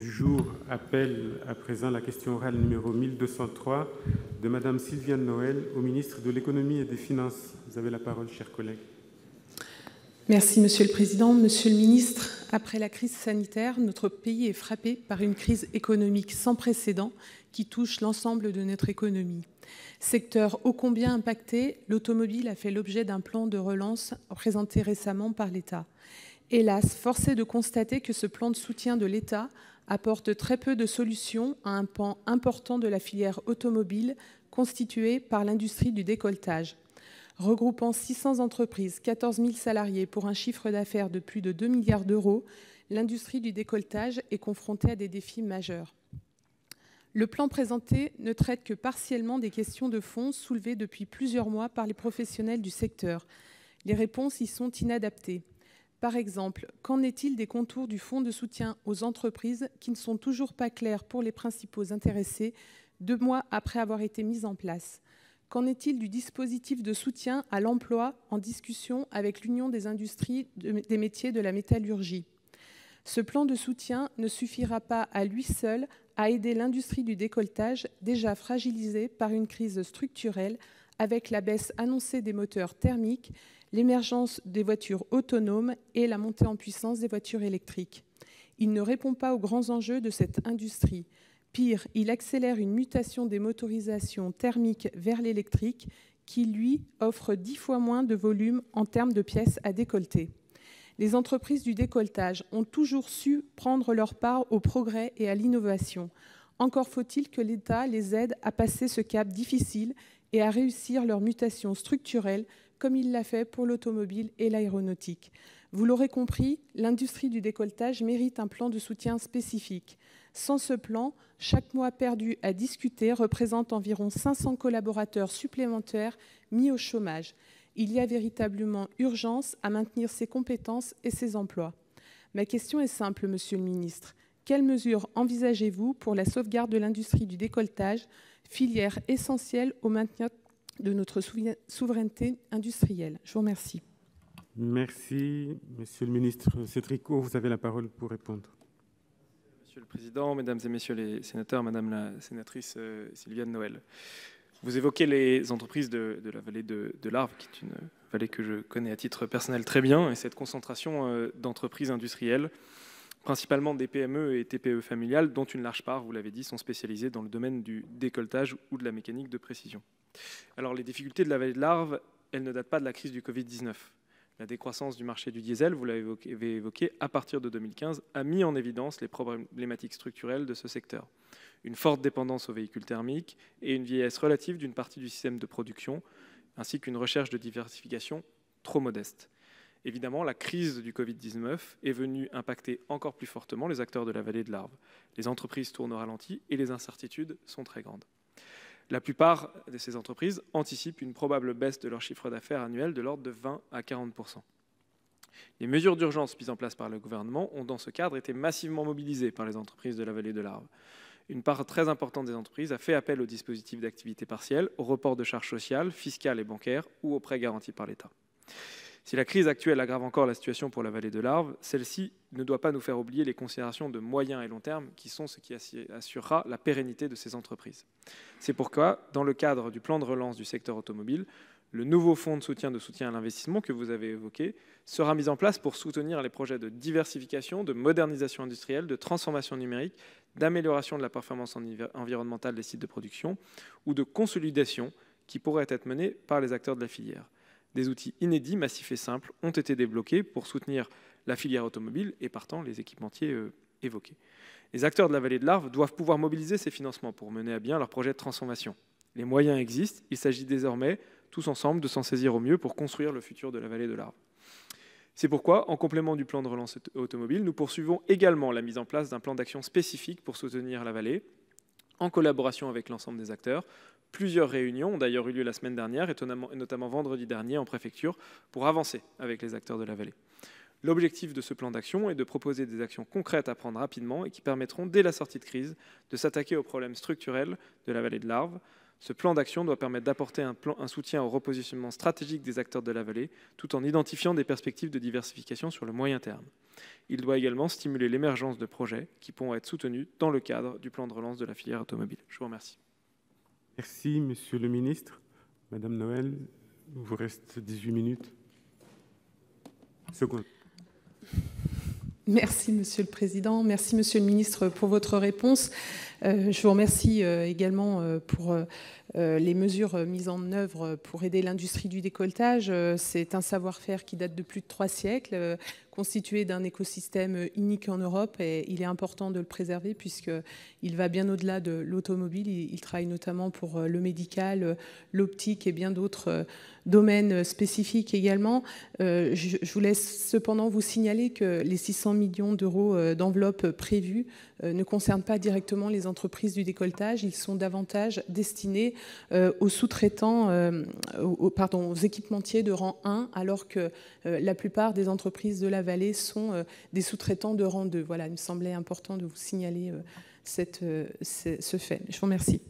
Du jour appelle à présent la question orale numéro 1203 de Madame Sylviane Noël au ministre de l'Économie et des Finances. Vous avez la parole, chers collègues. Merci, Monsieur le Président. Monsieur le Ministre, après la crise sanitaire, notre pays est frappé par une crise économique sans précédent qui touche l'ensemble de notre économie. Secteur ô combien impacté, l'automobile a fait l'objet d'un plan de relance présenté récemment par l'État. Hélas, force est de constater que ce plan de soutien de l'État apporte très peu de solutions à un pan important de la filière automobile constituée par l'industrie du décolletage. Regroupant 600 entreprises, 14 000 salariés pour un chiffre d'affaires de plus de 2 milliards d'euros, l'industrie du décolletage est confrontée à des défis majeurs. Le plan présenté ne traite que partiellement des questions de fond soulevées depuis plusieurs mois par les professionnels du secteur. Les réponses y sont inadaptées. Par exemple, qu'en est-il des contours du fonds de soutien aux entreprises qui ne sont toujours pas clairs pour les principaux intéressés 2 mois après avoir été mis en place? Qu'en est-il du dispositif de soutien à l'emploi en discussion avec l'Union des industries des métiers de la métallurgie? Ce plan de soutien ne suffira pas à lui seul à aider l'industrie du décolletage, déjà fragilisée par une crise structurelle avec la baisse annoncée des moteurs thermiques, l'émergence des voitures autonomes et la montée en puissance des voitures électriques. Il ne répond pas aux grands enjeux de cette industrie. Pire, il accélère une mutation des motorisations thermiques vers l'électrique qui, lui, offre 10 fois moins de volume en termes de pièces à décolleter. Les entreprises du décolletage ont toujours su prendre leur part au progrès et à l'innovation. Encore faut-il que l'État les aide à passer ce cap difficile et à réussir leur mutation structurelle, comme il l'a fait pour l'automobile et l'aéronautique. Vous l'aurez compris, l'industrie du décolletage mérite un plan de soutien spécifique. Sans ce plan, chaque mois perdu à discuter représente environ 500 collaborateurs supplémentaires mis au chômage. Il y a véritablement urgence à maintenir ces compétences et ces emplois. Ma question est simple, Monsieur le Ministre. Quelles mesures envisagez-vous pour la sauvegarde de l'industrie du décolletage, filière essentielle au maintien de notre souveraineté industrielle? Je vous remercie. Merci, Monsieur le ministre. Cédric O, vous avez la parole pour répondre. Monsieur le Président, Mesdames et Messieurs les sénateurs, Madame la sénatrice Sylviane Noël, vous évoquez les entreprises de la vallée de l'Arve, qui est une vallée que je connais à titre personnel très bien, et cette concentration d'entreprises industrielles, principalement des PME et TPE familiales, dont une large part, vous l'avez dit, sont spécialisées dans le domaine du décolletage ou de la mécanique de précision. Alors, les difficultés de la vallée de l'Arve, elles ne datent pas de la crise du Covid-19. La décroissance du marché du diesel, vous l'avez évoqué, à partir de 2015, a mis en évidence les problématiques structurelles de ce secteur. Une forte dépendance aux véhicules thermiques et une vieillesse relative d'une partie du système de production, ainsi qu'une recherche de diversification trop modeste. Évidemment, la crise du Covid-19 est venue impacter encore plus fortement les acteurs de la vallée de l'Arve. Les entreprises tournent au ralenti et les incertitudes sont très grandes. La plupart de ces entreprises anticipent une probable baisse de leur chiffre d'affaires annuel de l'ordre de 20 à 40%. Les mesures d'urgence mises en place par le gouvernement ont, dans ce cadre, été massivement mobilisées par les entreprises de la vallée de l'Arve. Une part très importante des entreprises a fait appel aux dispositifs d'activité partielle, au report de charges sociales, fiscales et bancaires ou aux prêts garantis par l'État. Si la crise actuelle aggrave encore la situation pour la vallée de l'Arve, celle-ci ne doit pas nous faire oublier les considérations de moyen et long terme qui sont ce qui assurera la pérennité de ces entreprises. C'est pourquoi, dans le cadre du plan de relance du secteur automobile, le nouveau fonds de soutien à l'investissement que vous avez évoqué sera mis en place pour soutenir les projets de diversification, de modernisation industrielle, de transformation numérique, d'amélioration de la performance environnementale des sites de production ou de consolidation qui pourraient être menés par les acteurs de la filière. Des outils inédits, massifs et simples ont été débloqués pour soutenir la filière automobile et partant les équipementiers évoqués. Les acteurs de la vallée de l'Arve doivent pouvoir mobiliser ces financements pour mener à bien leur projet de transformation. Les moyens existent, il s'agit désormais tous ensemble de s'en saisir au mieux pour construire le futur de la vallée de l'Arve. C'est pourquoi, en complément du plan de relance automobile, nous poursuivons également la mise en place d'un plan d'action spécifique pour soutenir la vallée, en collaboration avec l'ensemble des acteurs. Plusieurs réunions ont d'ailleurs eu lieu la semaine dernière, et notamment vendredi dernier en préfecture, pour avancer avec les acteurs de la vallée. L'objectif de ce plan d'action est de proposer des actions concrètes à prendre rapidement et qui permettront, dès la sortie de crise, de s'attaquer aux problèmes structurels de la vallée de l'Arve. Ce plan d'action doit permettre d'apporter un soutien au repositionnement stratégique des acteurs de la vallée, tout en identifiant des perspectives de diversification sur le moyen terme. Il doit également stimuler l'émergence de projets qui pourront être soutenus dans le cadre du plan de relance de la filière automobile. Je vous remercie. Merci, Monsieur le Ministre. Madame Noël, il vous reste 18 minutes. Seconde. Merci, Monsieur le Président. Merci, Monsieur le Ministre, pour votre réponse. Je vous remercie également pour les mesures mises en œuvre pour aider l'industrie du décolletage. C'est un savoir-faire qui date de plus de 3 siècles, constitué d'un écosystème unique en Europe, et il est important de le préserver puisqu'il va bien au-delà de l'automobile. Il travaille notamment pour le médical, l'optique et bien d'autres domaines spécifiques également. Je vous laisse cependant vous signaler que les 600 millions d'euros d'enveloppe prévus ne concernent pas directement les entreprises du décolletage. Ils sont davantage destinés aux sous-traitants, aux équipementiers de rang 1, alors que la plupart des entreprises de la vallée sont des sous-traitants de rang 2. Voilà, il me semblait important de vous signaler ce fait. Je vous remercie.